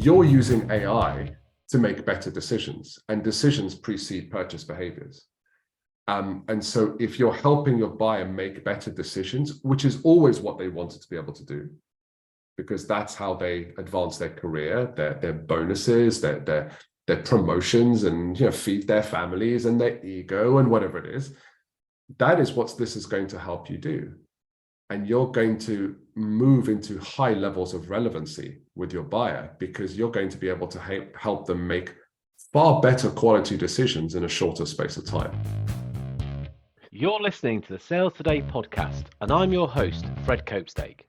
you're using AI to make better decisions, and decisions precede purchase behaviors. And so if you're helping your buyer make better decisions, which is always what they wanted to be able to do, because that's how they advance their career, their bonuses, their promotions, and feed their families and their ego and whatever it is, that is what this is going to help you do. And you're going to move into high levels of relevancy with your buyer, because you're going to be able to help them make far better quality decisions in a shorter space of time. You're listening to the Sales Today podcast, and I'm your host, Fred Copestake.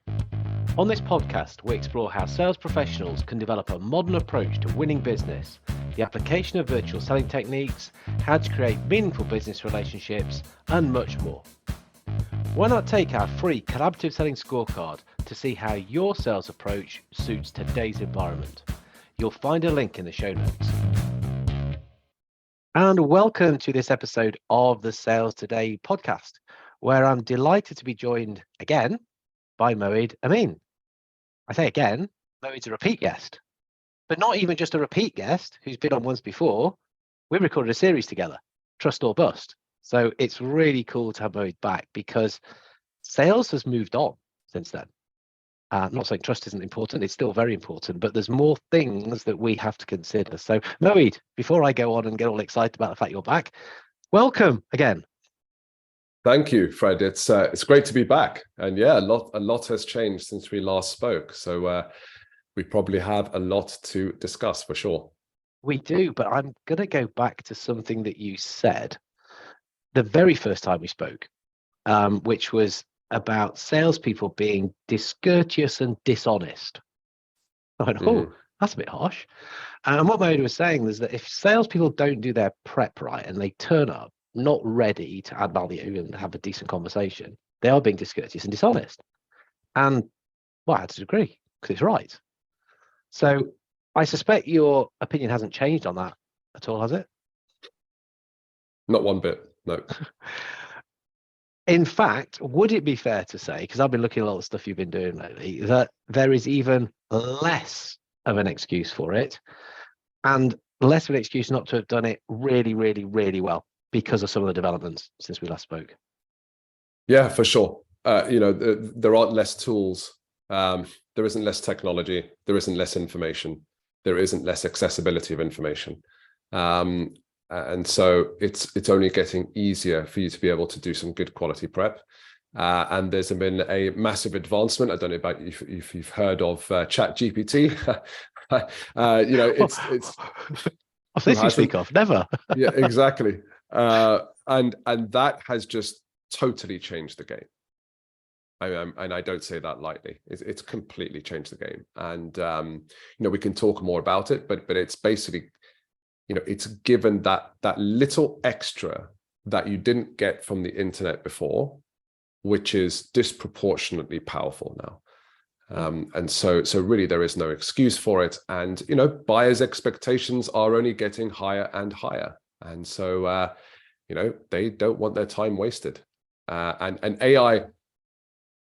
On this podcast, we explore how sales professionals can develop a modern approach to winning business, the application of virtual selling techniques, how to create meaningful business relationships, and much more. Why not take our free collaborative selling scorecard to see how your sales approach suits today's environment? You'll find a link in the show notes. And welcome to this episode of the Sales Today podcast, where I'm delighted to be joined again by Moeed Amin. I say again, Moeed's a repeat guest, but not even just a repeat guest who's been on once before. We recorded a series together, Trust or Bust. So it's really cool to have Moeed back, because sales has moved on since then. I'm not saying trust isn't important, it's still very important, but there's more things that we have to consider. So Moeed, before I go on and get all excited about the fact you're back, welcome again. Thank you, Fred. It's great to be back. And yeah, a lot has changed since we last spoke. So we probably have a lot to discuss for sure. We do, but I'm going to go back to something that you said the very first time we spoke, which was about salespeople being discourteous and dishonest. I went, oh, that's a bit harsh. And what Moeed was saying is that if salespeople don't do their prep right and they turn up not ready to add value and have a decent conversation, they are being discourteous and dishonest. And well, I had to agree, because it's right. So I suspect your opinion hasn't changed on that at all, has it? Not one bit, no. In fact, would it be fair to say, because I've been looking at all the stuff you've been doing lately, that there is even less of an excuse for it, and less of an excuse not to have done it really, really, really well because of some of the developments since we last spoke? Yeah, for sure. There aren't less tools. There isn't less technology. There isn't less information. There isn't less accessibility of information. And so it's only getting easier for you to be able to do some good quality prep. And there's been a massive advancement. I don't know about if you've heard of Chat GPT. It's this you speak of, never. Yeah, exactly. And that has just totally changed the game. And I don't say that lightly. It's completely changed the game. And we can talk more about it, but it's basically, it's given that little extra that you didn't get from the internet before, which is disproportionately powerful now. And so really there is no excuse for it. And, buyers' expectations are only getting higher and higher. And so, they don't want their time wasted. And AI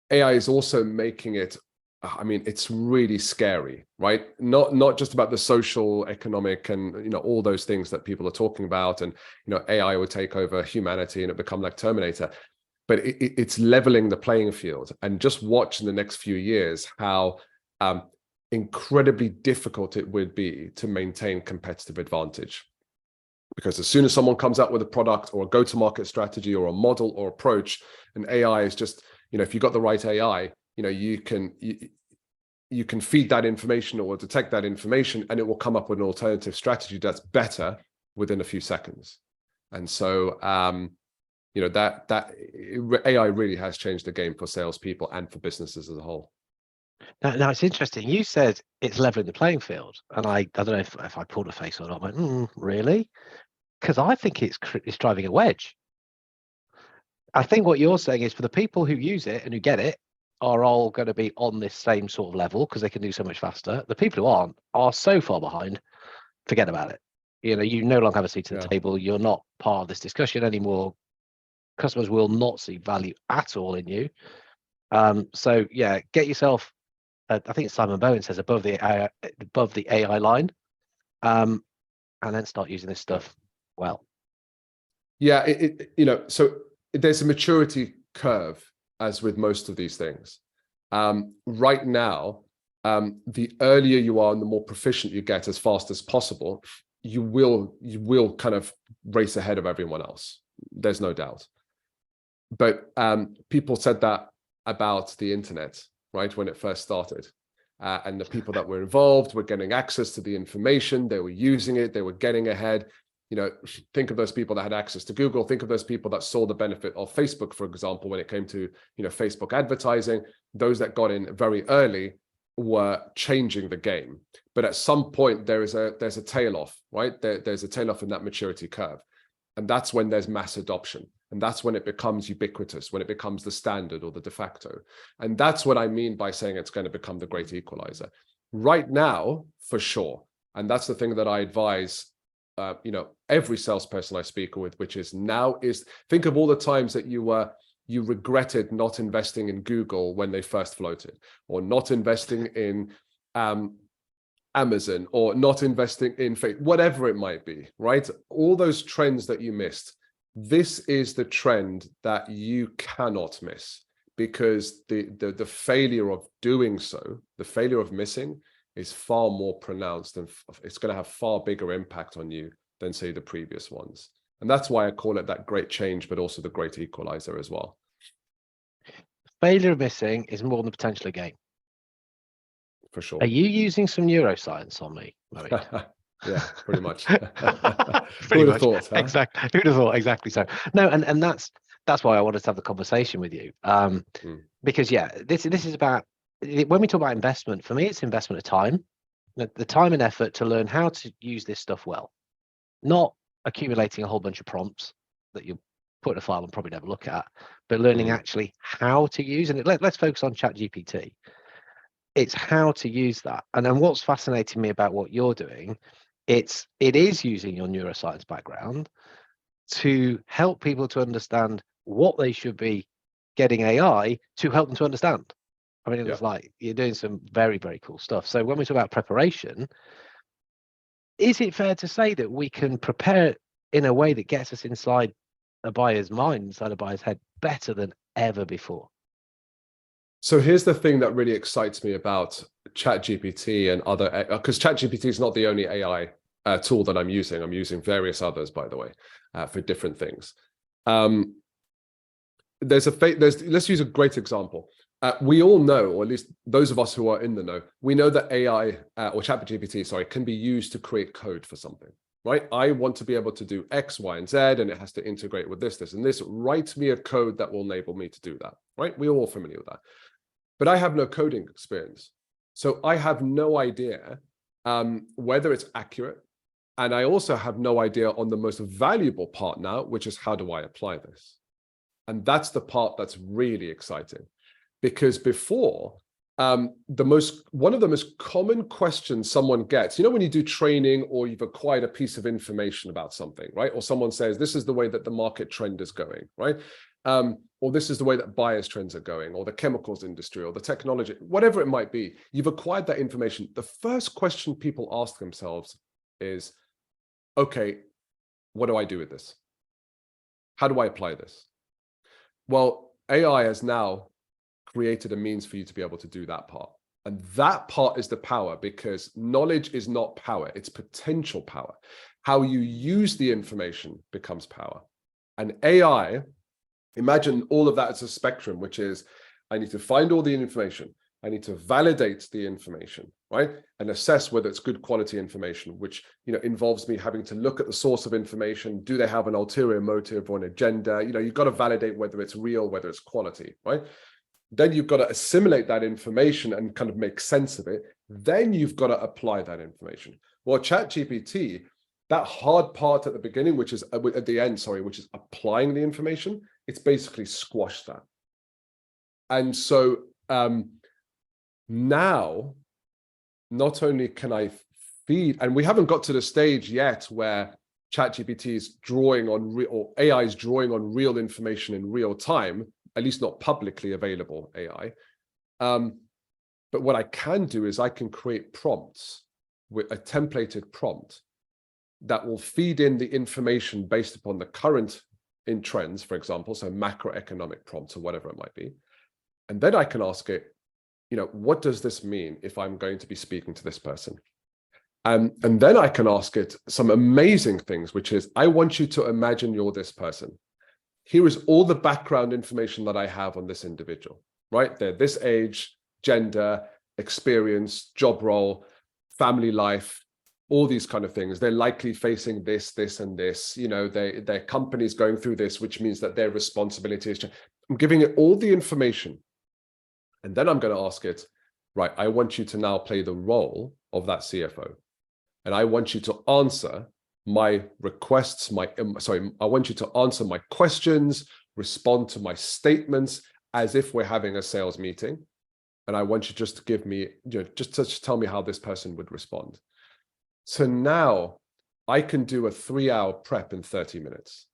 is also making it, it's really scary, right? Not just about the social, economic, and all those things that people are talking about, and AI will take over humanity and it become like Terminator, but it's leveling the playing field. And just watch in the next few years how incredibly difficult it would be to maintain competitive advantage. Because as soon as someone comes out with a product or a go-to-market strategy or a model or approach, and AI is just, if you've got the right AI, you can feed that information or detect that information, and it will come up with an alternative strategy that's better within a few seconds. And so, that AI really has changed the game for salespeople and for businesses as a whole. Now it's interesting. You said it's leveling the playing field, and I don't know if I pulled a face or not. I went, really? Because I think it's driving a wedge. I think what you're saying is, for the people who use it and who get it are all going to be on this same sort of level because they can do so much faster. The people who aren't are so far behind, forget about it. You no longer have a seat at the table. You're not part of this discussion anymore. Customers will not see value at all in you. So yeah, get yourself I think it's Simon Bowen says above the AI line, and then start using this stuff well. Yeah, so there's a maturity curve, as with most of these things. Right now, the earlier you are and the more proficient you get as fast as possible, you will kind of race ahead of everyone else. There's no doubt. But people said that about the internet, right, when it first started. And the people that were involved were getting access to the information, they were using it, they were getting ahead. Think of those people that had access to Google. Think of those people that saw the benefit of Facebook, for example, when it came to Facebook advertising. Those that got in very early were changing the game. But at some point, there's a tail off, right? There's a tail off in that maturity curve. And that's when there's mass adoption. And that's when it becomes ubiquitous, when it becomes the standard or the de facto. And that's what I mean by saying it's going to become the great equalizer. Right now, for sure. And that's the thing that I advise every salesperson I speak with, which is think of all the times that you regretted not investing in Google when they first floated, or not investing in Amazon, or not investing in Facebook, whatever it might be, right? All those trends that you missed. This is the trend that you cannot miss, because the failure of doing so, the failure of missing, is far more pronounced, and it's going to have far bigger impact on you than, say, the previous ones. And that's why I call it that great change, but also the great equalizer as well. Failure of missing is more than the potential of gain. For sure. Are you using some neuroscience on me, Moeed? Yeah, pretty much. Pretty Who'd much. have thought? Huh? Exactly. Who'd have thought? Exactly so. No, and that's why I wanted to have the conversation with you. Because this is about, when we talk about investment, for me, it's investment of time, the time and effort to learn how to use this stuff well, not accumulating a whole bunch of prompts that you put in a file and probably never look at, but learning actually how to use. And let's focus on ChatGPT. It's how to use that. And then what's fascinating me about what you're doing, it is using your neuroscience background to help people to understand what they should be getting AI to help them to understand. I mean, it was like you're doing some very, very cool stuff. So when we talk about preparation, is it fair to say that we can prepare in a way that gets us inside a buyer's mind, inside a buyer's head, better than ever before? So here's the thing that really excites me about ChatGPT and other, because ChatGPT is not the only AI tool that I'm using. I'm using various others, by the way, for different things. Let's use a great example. We all know, or at least those of us who are in the know, we know that AI or ChatGPT, sorry, can be used to create code for something, right? I want to be able to do X, Y, and Z, and it has to integrate with this, and this. Write me a code that will enable me to do that, right? We're all familiar with that. But I have no coding experience. So I have no idea whether it's accurate. And I also have no idea on the most valuable part now, which is how do I apply this? And that's the part that's really exciting. Because before, one of the most common questions someone gets, when you do training or you've acquired a piece of information about something, right? Or someone says, this is the way that the market trend is going, right? Or this is the way that buyers trends are going, or the chemicals industry, or the technology, whatever it might be. You've acquired that information. The first question people ask themselves is, okay, what do I do with this? How do I apply this? Well, AI has now created a means for you to be able to do that part. And that part is the power, because knowledge is not power, it's potential power. How you use the information becomes power. And AI, imagine all of that as a spectrum, which is, I need to find all the information. I need to validate the information, right? And assess whether it's good quality information, which involves me having to look at the source of information. Do they have an ulterior motive or an agenda? You've got to validate whether it's real, whether it's quality, right? Then you've got to assimilate that information and kind of make sense of it. Then you've got to apply that information. Well, ChatGPT, that hard part at the beginning, which is at the end, sorry, which is applying the information, it's basically squashed that. And so now, not only can I feed, and we haven't got to the stage yet where ChatGPT is drawing on, or AI is drawing on real information in real time, at least not publicly available AI. But what I can do is I can create prompts with a templated prompt that will feed in the information based upon the current in trends, for example, so macroeconomic prompts or whatever it might be. And then I can ask it, what does this mean if I'm going to be speaking to this person? And then I can ask it some amazing things, which is, I want you to imagine you're this person. Here is all the background information that I have on this individual, right? They're this age, gender, experience, job role, family life, all these kind of things. They're likely facing this, this, and this. Their company's going through this, which means that their responsibility is. I'm giving it all the information. And then I'm going to ask it, right, I want you to now play the role of that CFO. And I want you to answer my requests, I want you to answer my questions, respond to my statements as if we're having a sales meeting. And I want you just to give me, just to tell me how this person would respond. So now I can do a 3-hour prep in 30 minutes.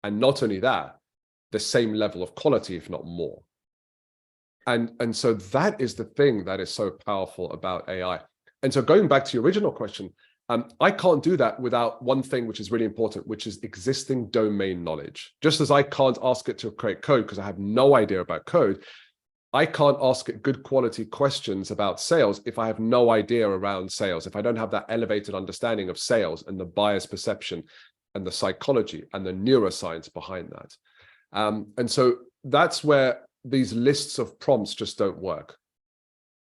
And not only that, the same level of quality, if not more. And so that is the thing that is so powerful about AI. And so going back to your original question, I can't do that without one thing which is really important, which is existing domain knowledge. Just as I can't ask it to create code because I have no idea about code, I can't ask it good quality questions about sales if I have no idea around sales, if I don't have that elevated understanding of sales and the buyer's perception and the psychology and the neuroscience behind that. And so that's where these lists of prompts just don't work,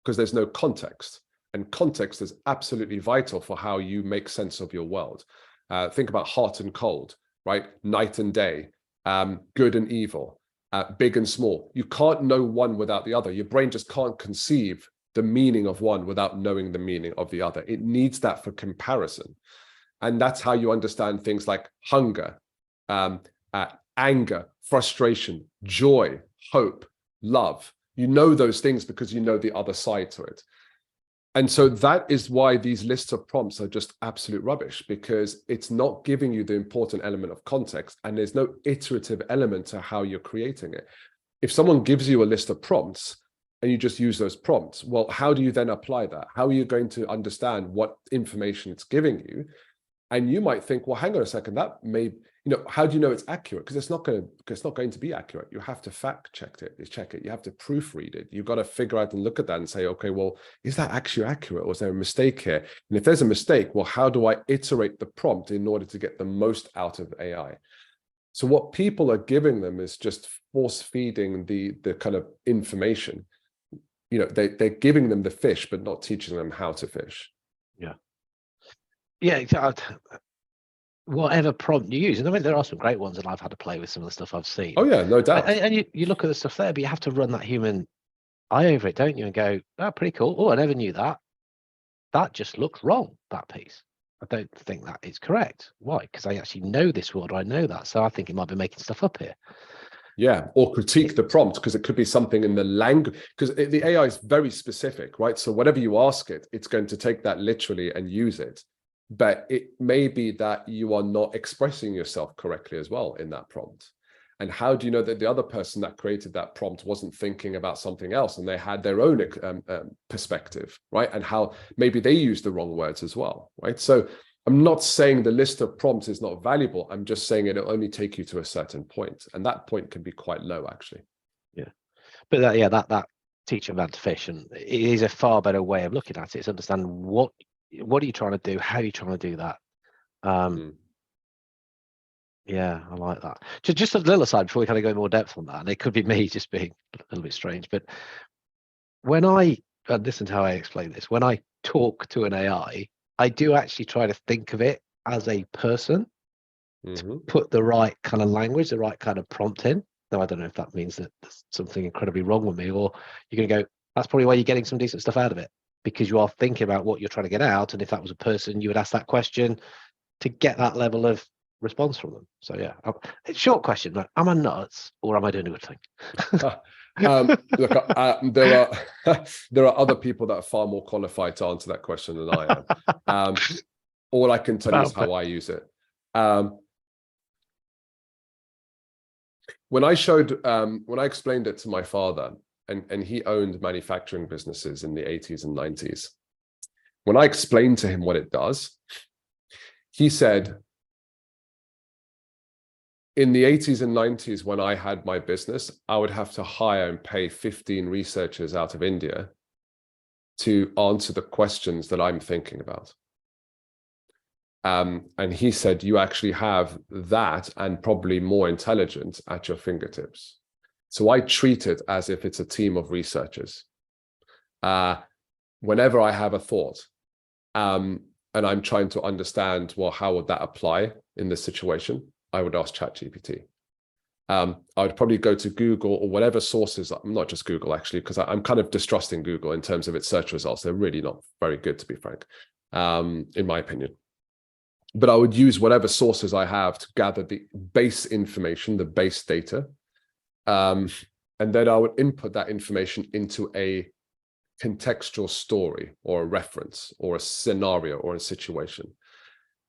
because there's no context. And context is absolutely vital for how you make sense of your world. Think about hot and cold, right? Night and day, good and evil, big and small. You can't know one without the other. Your brain just can't conceive the meaning of one without knowing the meaning of the other. It needs that for comparison. And that's how you understand things like hunger, anger, frustration, joy, hope, love. You know those things because you know the other side to it. And so that is why these lists of prompts are just absolute rubbish, because it's not giving you the important element of context, and there's no iterative element to how you're creating it. If someone gives you a list of prompts and you just use those prompts, well, how do you then apply that? How are you going to understand what information it's giving you? And you might think, well, hang on a second, that may, how do you know it's accurate? Because it's not going to be accurate. You have to fact check it. You have to proofread it. You've got to figure out and look at that and say, okay, well, is that actually accurate, or is there a mistake here? And if there's a mistake, well, how do I iterate the prompt in order to get the most out of AI? So what people are giving them is just force feeding the kind of information. They're giving them the fish, but not teaching them how to fish. Yeah, whatever prompt you use. And I mean, there are some great ones, and I've had to play with some of the stuff I've seen. Oh yeah, no doubt. And you look at the stuff there, but you have to run that human eye over it, don't you? And go, oh, pretty cool. Oh, I never knew that. That just looks wrong, that piece. I don't think that is correct. Why? Because I actually know this word, I know that. So I think it might be making stuff up here. Yeah, or critique the prompt, because it could be something in the language, because the AI is very specific, right? So whatever you ask it, it's going to take that literally and use it. But it may be that you are not expressing yourself correctly as well in that prompt. And how do you know that the other person that created that prompt wasn't thinking about something else and they had their own perspective, right? And how maybe they used the wrong words as well, right? So I'm not saying the list of prompts is not valuable. I'm just saying it'll only take you to a certain point. And that point can be quite low, actually. Yeah. But that teach a man to fish. And it is a far better way of looking at it. It's understanding what are you trying to do? How are you trying to do that? Yeah, I like that. Just a little aside before we kind of go more depth on that, and it could be me just being a little bit strange, but when I listen to how I explain this, when I talk to an AI, I do actually try to think of it as a person, to put the right kind of language, the right kind of prompt in. Though I don't know if that means that there's something incredibly wrong with me, or you're going to go, that's probably why you're getting some decent stuff out of it, because you are thinking about what you're trying to get out. And if that was a person, you would ask that question to get that level of response from them. So yeah, short question, like, am I nuts or am I doing a good thing? Look, there are other people that are far more qualified to answer that question than I am. All I can tell you is how I use it. When I explained it to my father, and he owned manufacturing businesses in the 80s and 90s. When I explained to him what it does, he said, in the 80s and 90s, when I had my business, I would have to hire and pay 15 researchers out of India to answer the questions that I'm thinking about. And he said, you actually have that and probably more intelligence at your fingertips. So I treat it as if it's a team of researchers. Whenever I have a thought, and I'm trying to understand, well, how would that apply in this situation? I would ask ChatGPT. I would probably go to Google or whatever sources, not just Google actually, because I'm kind of distrusting Google in terms of its search results. They're really not very good, to be frank, in my opinion. But I would use whatever sources I have to gather the base information, the base data. And then I would input that information into a contextual story or a reference or a scenario or a situation.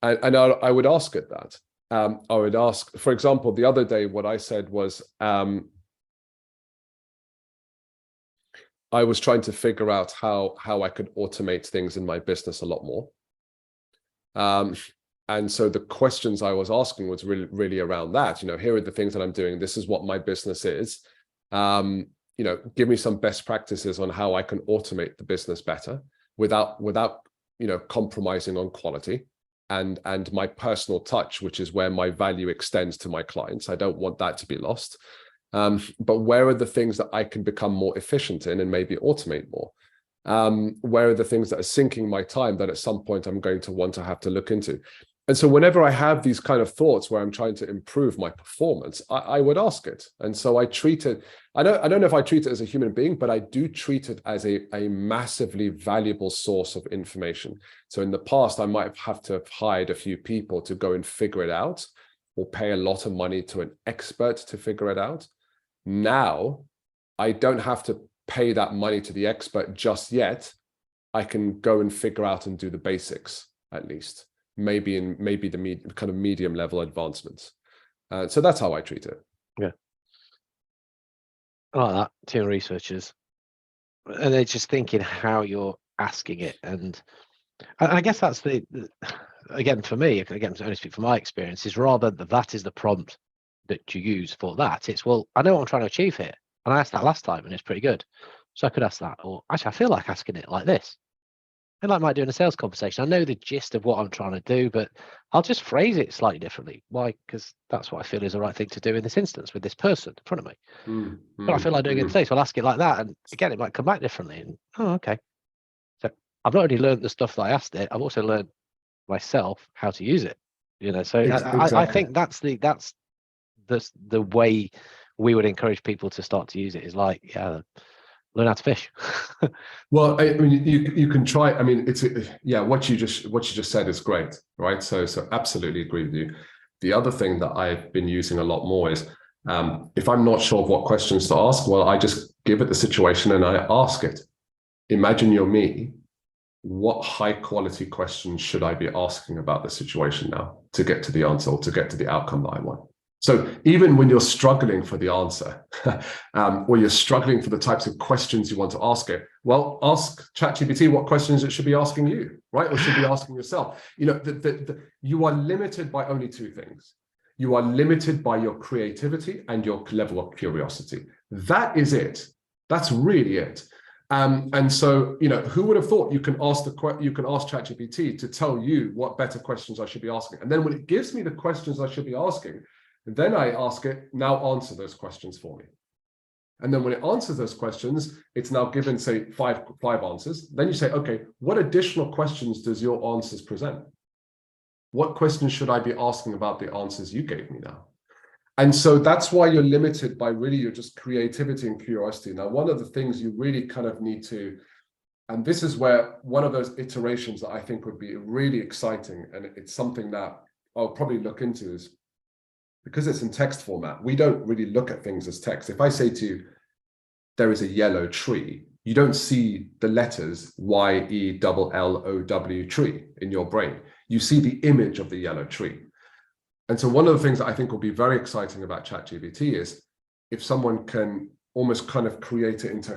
And I would ask it that. I would ask, for example, the other day, what I said was, I was trying to figure out how I could automate things in my business a lot more. And so the questions I was asking was really around that. Here are the things that I'm doing. This is what my business is. Give me some best practices on how I can automate the business better without compromising on quality. And my personal touch, which is where my value extends to my clients. I don't want that to be lost. But where are the things that I can become more efficient in and maybe automate more? Where are the things that are sinking my time that at some point I'm going to want to have to look into? And so whenever I have these kind of thoughts where I'm trying to improve my performance, I would ask it. And so I treat it, I don't know if I treat it as a human being, but I do treat it as a massively valuable source of information. So in the past, I might have to have hired a few people to go and figure it out or pay a lot of money to an expert to figure it out. Now, I don't have to pay that money to the expert just yet. I can go and figure out and do the basics at least. Maybe the kind of medium level advancements. So that's how I treat it. Yeah. I like that, team of researchers. And they're just thinking how you're asking it. And I guess that's again, for me, again, to only speak from my experience, is rather that is the prompt that you use for that. It's, well, I know what I'm trying to achieve here. And I asked that last time and it's pretty good. So I could ask that. Or actually, I feel like asking it like this. And like I might do in a sales conversation. I know the gist of what I'm trying to do, but I'll just phrase it slightly differently. Why? Because that's what I feel is the right thing to do in this instance with this person in front of me. But I feel like doing it today, so I'll ask it like that. And again, it might come back differently. And okay. So I've not only learned the stuff that I asked it, I've also learned myself how to use it. So exactly. I think that's the way we would encourage people to start to use it, is like, learn how to fish. Well, I mean, you can try. I mean, what you just said is great, right? So absolutely agree with you. The other thing that I've been using a lot more is, if I'm not sure of what questions to ask, well, I just give it the situation and I ask it. Imagine you're me. What high quality questions should I be asking about the situation now to get to the answer or to get to the outcome that I want? So even when you're struggling for the answer, or you're struggling for the types of questions you want to ask it, well, ask ChatGPT what questions it should be asking you, right? Or should be asking yourself. You are limited by only two things. You are limited by your creativity and your level of curiosity. That is it. That's really it. And so, who would have thought you can ask ChatGPT to tell you what better questions I should be asking. And then when it gives me the questions I should be asking, then I ask it, now answer those questions for me. And then when it answers those questions, it's now given, say, five answers. Then you say, okay, what additional questions does your answers present? What questions should I be asking about the answers you gave me now? And so that's why you're limited by really your just creativity and curiosity. Now, one of the things you really kind of need to, and this is where one of those iterations that I think would be really exciting, and it's something that I'll probably look into, is because it's in text format, we don't really look at things as text. If I say to you, there is a yellow tree, you don't see the letters YELLOW tree in your brain. You see the image of the yellow tree. And so one of the things that I think will be very exciting about ChatGPT is if someone can almost kind of create it into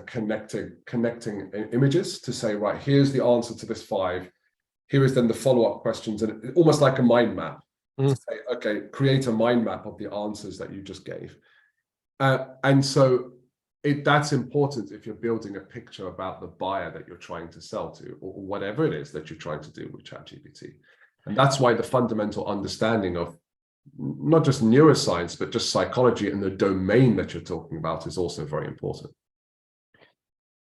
connecting images to say, right, here's the answer to this 5. Here is then the follow-up questions, and almost like a mind map. To say, okay, create a mind map of the answers that you just gave. And so that's important if you're building a picture about the buyer that you're trying to sell to, or whatever it is that you're trying to do with ChatGPT. And that's why the fundamental understanding of not just neuroscience, but just psychology and the domain that you're talking about is also very important.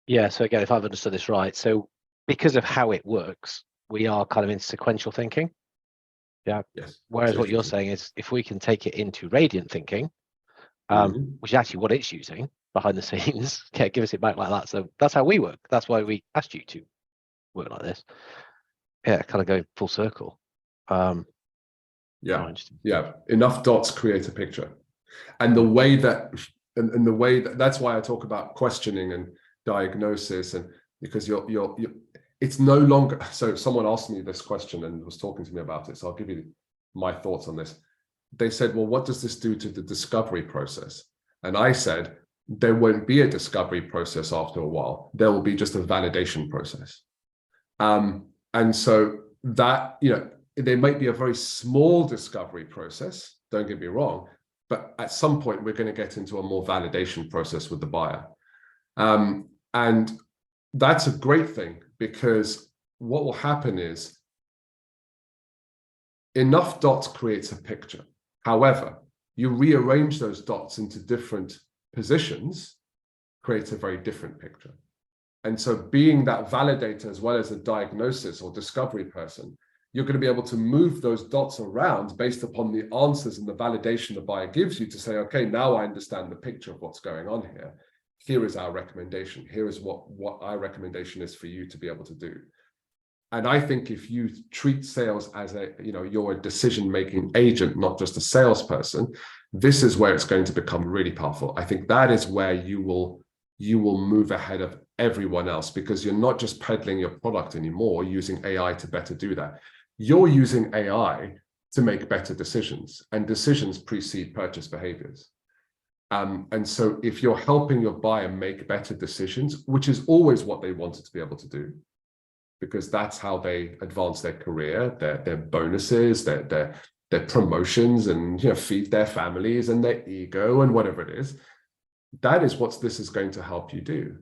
Yeah, so again, if I've understood this right, so because of how it works, we are kind of in sequential thinking. Yeah. Yes. Whereas what you're saying is if we can take it into radiant thinking, which is actually what it's using behind the scenes, give us it back like that. So that's how we work. That's why we asked you to work like this. Yeah, kind of going full circle. Yeah. Enough dots create a picture. And the way that, and the way that's why I talk about questioning and diagnosis, and because it's no longer, so someone asked me this question and was talking to me about it, so I'll give you my thoughts on this. They said, well, what does this do to the discovery process? And I said, there won't be a discovery process after a while. There will be just a validation process. And so that, there might be a very small discovery process, don't get me wrong, but at some point we're going to get into a more validation process with the buyer. And that's a great thing, because what will happen is enough dots creates a picture. However, you rearrange those dots into different positions, creates a very different picture. And so being that validator as well as a diagnosis or discovery person, you're going to be able to move those dots around based upon the answers and the validation the buyer gives you to say, okay, now I understand the picture of what's going on here. Here is our recommendation. Here is what our recommendation is for you to be able to do. And I think if you treat sales as you're a decision-making agent, not just a salesperson, this is where it's going to become really powerful. I think that is where you will move ahead of everyone else, because you're not just peddling your product anymore, using AI to better do that. You're using AI to make better decisions, and decisions precede purchase behaviors. And so if you're helping your buyer make better decisions, which is always what they wanted to be able to do, because that's how they advance their career, their bonuses, their promotions, and feed their families and their ego and whatever it is. That is what this is going to help you do.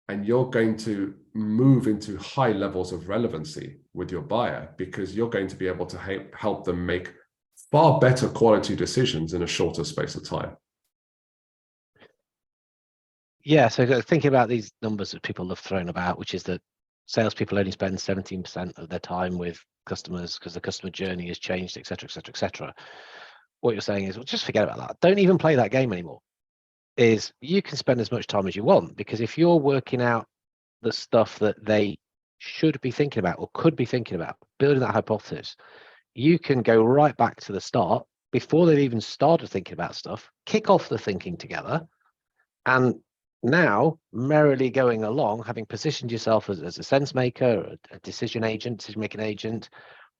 And you're going to move into high levels of relevancy with your buyer, because you're going to be able to help them make far better quality decisions in a shorter space of time. Yeah, so thinking about these numbers that people have thrown about, which is that salespeople only spend 17% of their time with customers because the customer journey has changed, et cetera, et cetera, et cetera. What you're saying is, well, just forget about that. Don't even play that game anymore. Is you can spend as much time as you want, because if you're working out the stuff that they should be thinking about or could be thinking about, building that hypothesis, you can go right back to the start before they've even started thinking about stuff, kick off the thinking together, and now merrily going along, having positioned yourself as a sense maker, a decision making agent,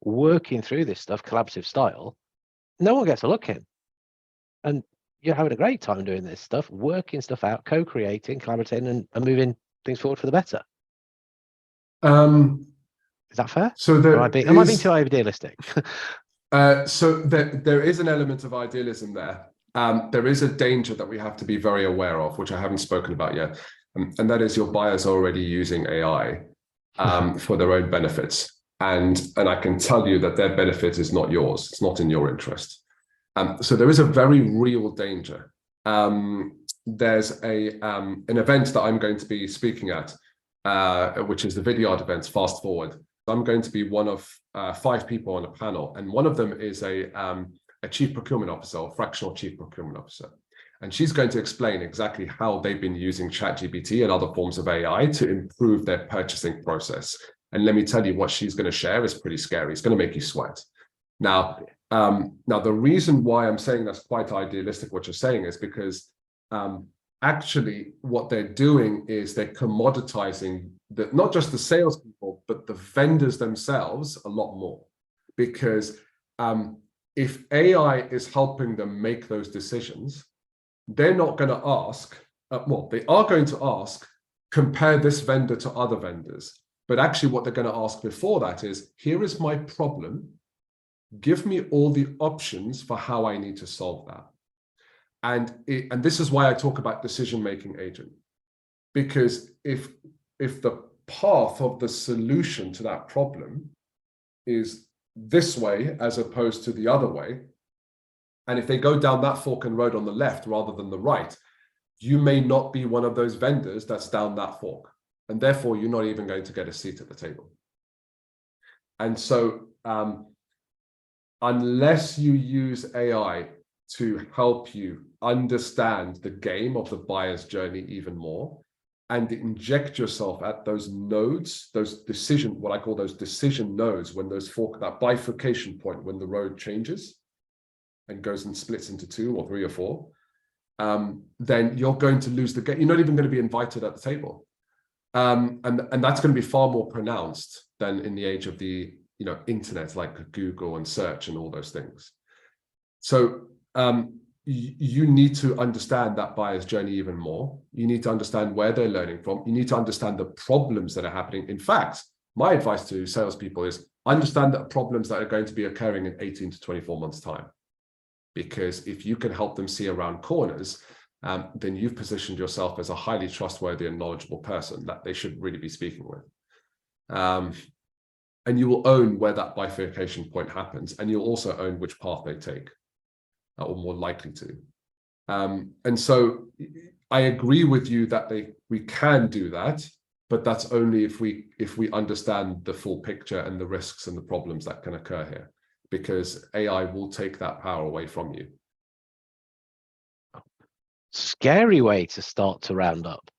working through this stuff, collaborative style, no one gets a look in. And you're having a great time doing this stuff, working stuff out, co-creating, collaborating, and moving things forward for the better. Is that fair? So am I being too idealistic? So there is an element of idealism there. There is a danger that we have to be very aware of, which I haven't spoken about yet, and that is your buyers are already using AI for their own benefits, and I can tell you that their benefit is not yours; it's not in your interest. So there is a very real danger. There's an event that I'm going to be speaking at, which is the Vidyard events. Fast Forward. I'm going to be one of 5 people on a panel, and one of them is a chief procurement officer, or fractional chief procurement officer. And she's going to explain exactly how they've been using ChatGPT and other forms of AI to improve their purchasing process. And let me tell you, what she's going to share is pretty scary. It's going to make you sweat. Now, the reason why I'm saying that's quite idealistic, what you're saying, is because actually what they're doing is they're commoditizing not just the salespeople, but the vendors themselves a lot more. Because if AI is helping them make those decisions, they're not going to ask, well, they are going to ask, compare this vendor to other vendors. But actually what they're going to ask before that is, here is my problem. Give me all the options for how I need to solve that. And this is why I talk about decision-making agent. Because if the path of the solution to that problem is this way as opposed to the other way, and if they go down that fork and road on the left rather than the right, you may not be one of those vendors that's down that fork. And therefore, you're not even going to get a seat at the table. And so unless you use AI to help you understand the game of the buyer's journey even more, and inject yourself at those nodes, those decision, what I call those decision nodes, when those fork, that bifurcation point, when the road changes and goes and splits into 2 or 3 or 4, then you're going to lose the game. You're not even going to be invited at the table. And that's going to be far more pronounced than in the age of the internet, like Google and search and all those things. So you need to understand that buyer's journey even more. You need to understand where they're learning from. You need to understand the problems that are happening. In fact, my advice to salespeople is understand the problems that are going to be occurring in 18 to 24 months' time. Because if you can help them see around corners, then you've positioned yourself as a highly trustworthy and knowledgeable person that they should really be speaking with. And you will own where that bifurcation point happens, and you'll also own which path they take, or more likely to. And so I agree with you that we can do that, but that's only if we understand the full picture and the risks and the problems that can occur here, because AI will take that power away from you. Scary way to start to round up.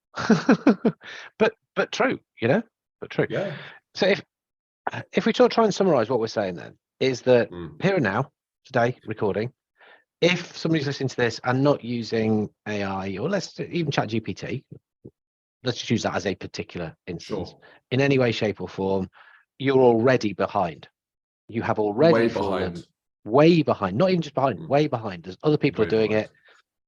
but true, but true. Yeah. So if we try and summarize what we're saying, then is that here and now, today, recording, if somebody's listening to this and not using AI, or let's even ChatGPT, let's just use that as a particular instance, Sure. in any way, shape, or form, you're already behind. You have already fallen way behind, not even just behind, way behind. There's other people are doing it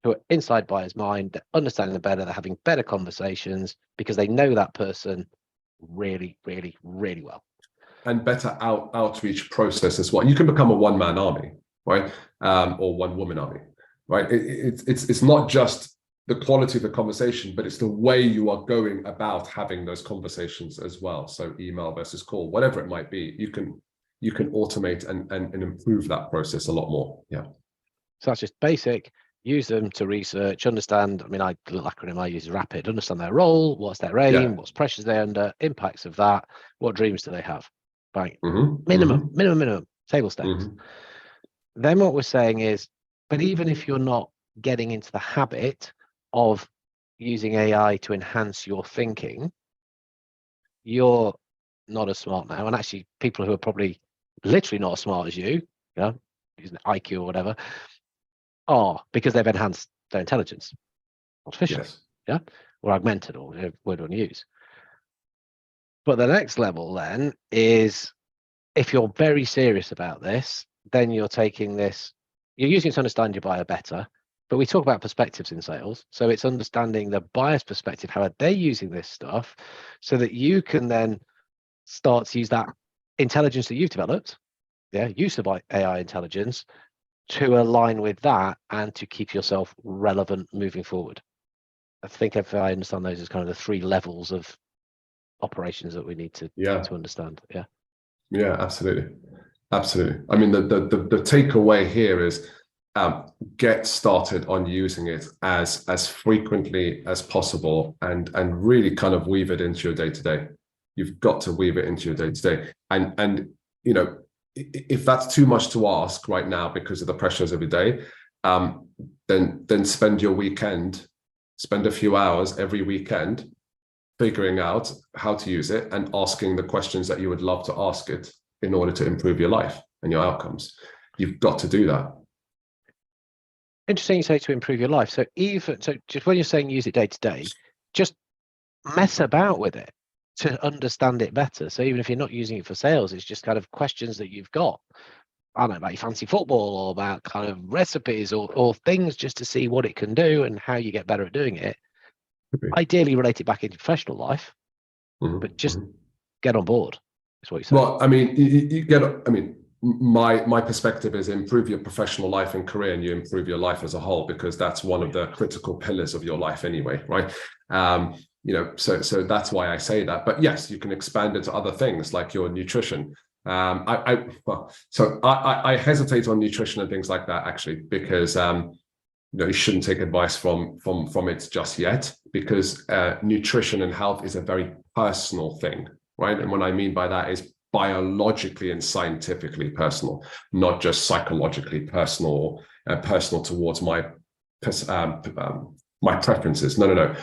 who are inside buyer's mind, they're understanding them better, they're having better conversations because they know that person really, really, really well. And better outreach process as well. You can become a one-man army, right? Or one-woman army, right? It's not just the quality of the conversation, but it's the way you are going about having those conversations as well. So email versus call, whatever it might be, you can automate and improve that process a lot more. Yeah. So that's just basic. Use them to research, understand. I mean, the little acronym I use is RAPID. Understand their role, what's their aim, what's pressures they're under, impacts of that, what dreams do they have? Right. Minimum, table stakes. Then what we're saying is, but even if you're not getting into the habit of using AI to enhance your thinking, you're not as smart now. And actually, people who are probably literally not as smart as you, using IQ or whatever, are, because they've enhanced their intelligence artificially, or augmented, or whatever word you want to use. But the next level then is, if you're very serious about this, then you're taking this, you're using it to understand your buyer better. But we talk about perspectives in sales. So it's understanding the buyer's perspective, how are they using this stuff, so that you can then start to use that intelligence that you've developed, use of AI intelligence, to align with that and to keep yourself relevant moving forward. I think if I understand those as kind of the 3 levels of operations that we need to understand. Yeah, absolutely. I mean, the takeaway here is get started on using it as frequently as possible, and really kind of weave it into your day-to-day. You've got to weave it into your day-to-day, and if that's too much to ask right now because of the pressures of your day, then spend your weekend, spend a few hours every weekend figuring out how to use it and asking the questions that you would love to ask it in order to improve your life and your outcomes. You've got to do that. Interesting you say to improve your life. So just when you're saying use it day to day, just mess about with it to understand it better. So even if you're not using it for sales, it's just kind of questions that you've got. I don't know, about your fancy football, or about kind of recipes, or things, just to see what it can do and how you get better at doing it. ideally relate it back into professional life, but just get on board, is what you're saying. Well, I mean, you get, I mean, my perspective is improve your professional life and career, and you improve your life as a whole, because that's one of the critical pillars of your life anyway, right? So that's why I say that. But yes, you can expand it to other things like your nutrition. I hesitate on nutrition and things like that, actually, because you shouldn't take advice from it just yet, because nutrition and health is a very personal thing, right? And what I mean by that is biologically and scientifically personal, not just psychologically personal, personal towards my preferences. No.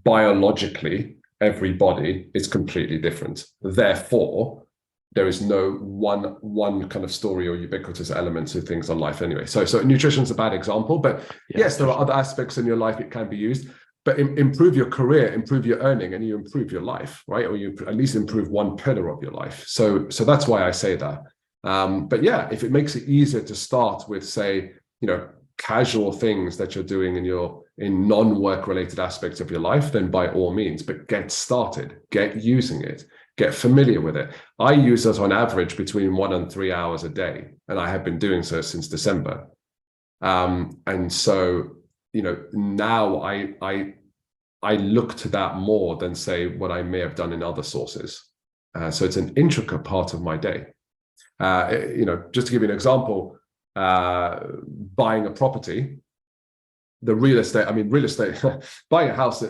Biologically, every body is completely different. Therefore, there is no one kind of story or ubiquitous element to things on life anyway. So nutrition is a bad example, but yes, there are other aspects in your life it can be used. But improve your career, improve your earning, and you improve your life, right? Or you at least improve one pillar of your life. So that's why I say that. But yeah, if it makes it easier to start with, say, casual things that you're doing in non-work related aspects of your life, then by all means, but get started, get using it, get familiar with it. I use it on average between 1 and 3 hours a day, and I have been doing so since December. And so, now I look to that more than, say, what I may have done in other sources. So it's an intricate part of my day. Just to give you an example, buying a property, real estate, buying a house,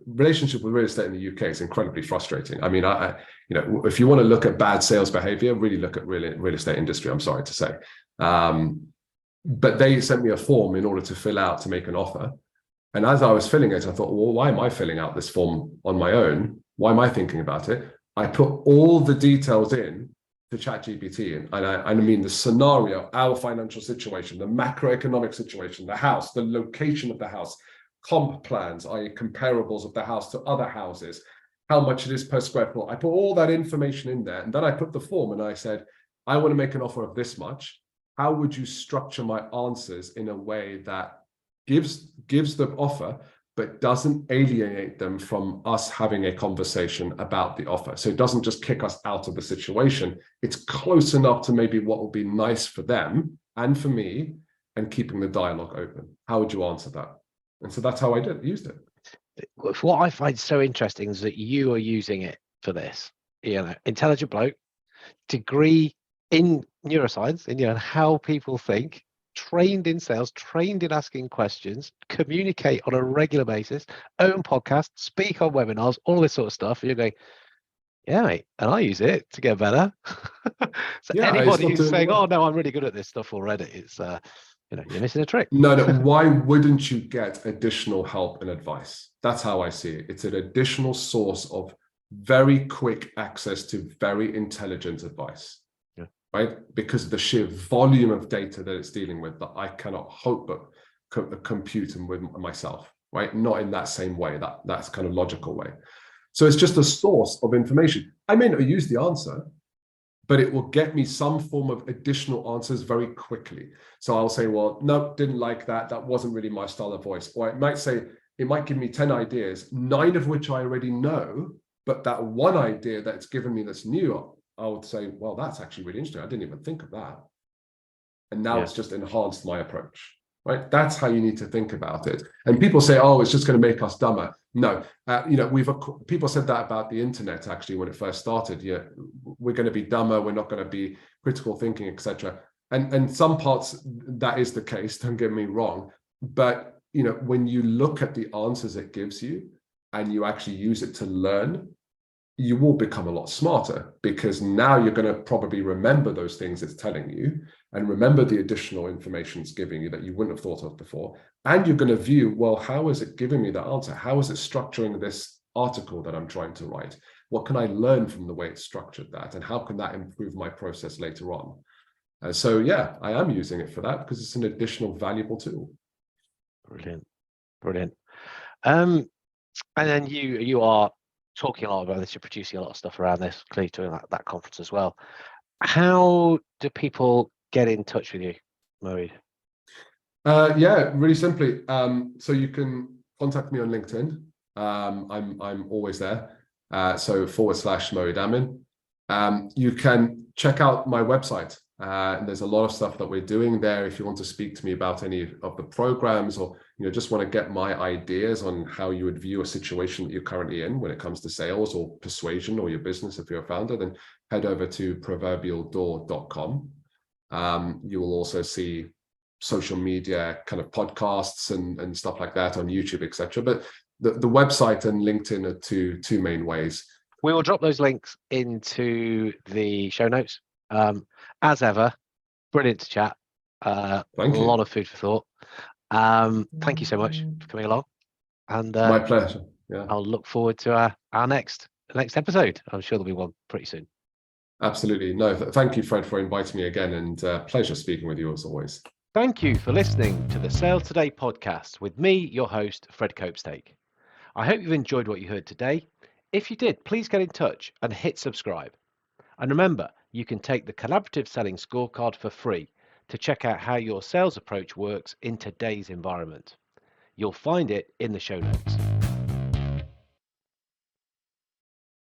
relationship with real estate in the UK is incredibly frustrating. I mean, if you want to look at bad sales behavior, really look at real estate industry, I'm sorry to say. But they sent me a form in order to fill out to make an offer. And as I was filling it, I thought, well, why am I filling out this form on my own? Why am I thinking about it? I put all the details in to ChatGPT, and I mean the scenario, our financial situation, the macroeconomic situation, the house, the location of the house, comp plans, i.e. comparables of the house to other houses, how much it is per square foot. I put all that information in there, and then I put the form and I said, I want to make an offer of this much. How would you structure my answers in a way that gives the offer, but doesn't alienate them from us having a conversation about the offer? So it doesn't just kick us out of the situation. It's close enough to maybe what will be nice for them and for me, and keeping the dialogue open. How would you answer that? And so that's how I used it. What I find so interesting is that you are using it for this. Intelligent bloke, degree in neuroscience, in how people think, trained in sales, trained in asking questions, communicate on a regular basis, own podcasts, speak on webinars, all this sort of stuff. And you're going, yeah, mate, and I use it to get better. So Yeah, anybody who's saying, oh no, I'm really good at this stuff already, it's you're missing a trick. No, why wouldn't you get additional help and advice? That's how I see it. It's an additional source of very quick access to very intelligent advice. Right? Because of the sheer volume of data that it's dealing with, that I cannot hope but compute and with myself, right? Not in that same way, that's kind of logical way. So it's just a source of information. I may not use the answer, but it will get me some form of additional answers very quickly. So I'll say, well, no, didn't like that. That wasn't really my style of voice. Or it might give me 10 ideas, 9 of which I already know, but that one idea that's given me that's new, I would say, well, that's actually really interesting. I didn't even think of that. And now it's just enhanced my approach, right? That's how you need to think about it. And people say, oh, it's just going to make us dumber. No, people said that about the internet, actually, when it first started. Yeah, we're going to be dumber. We're not going to be critical thinking, etc. And some parts, that is the case. Don't get me wrong. But, when you look at the answers it gives you and you actually use it to learn, you will become a lot smarter, because now you're going to probably remember those things it's telling you, and remember the additional information it's giving you that you wouldn't have thought of before. And you're going to view, well, how is it giving me the answer? How is it structuring this article that I'm trying to write? What can I learn from the way it's structured that? And how can that improve my process later on? So yeah, I am using it for that, because it's an additional valuable tool. Brilliant. And then you are talking a lot about this, you're producing a lot of stuff around this, clearly doing that conference as well. How do people get in touch with you, Moeed? Yeah, really simply. So you can contact me on LinkedIn. I'm always there. So /Moeed Amin. You can check out my website. There's a lot of stuff that we're doing there. If you want to speak to me about any of the programs, or just want to get my ideas on how you would view a situation that you're currently in when it comes to sales or persuasion or your business, if you're a founder, then head over to proverbialdoor.com. You will also see social media kind of podcasts and stuff like that on YouTube, etc. But the website and LinkedIn are two main ways. We will drop those links into the show notes. As ever, brilliant to chat. A lot of food for thought. Thank you so much for coming along. And my pleasure. Yeah, I'll look forward to our next episode. I'm sure there'll be one pretty soon. Absolutely. No, thank you, Fred, for inviting me again, and pleasure speaking with you as always. Thank you for listening to the Sales Today podcast with me, your host, Fred Copestake. I hope you've enjoyed what you heard today. If you did, please get in touch and hit subscribe. And remember, you can take the Collaborative Selling Scorecard for free to check out how your sales approach works in today's environment. You'll find it in the show notes.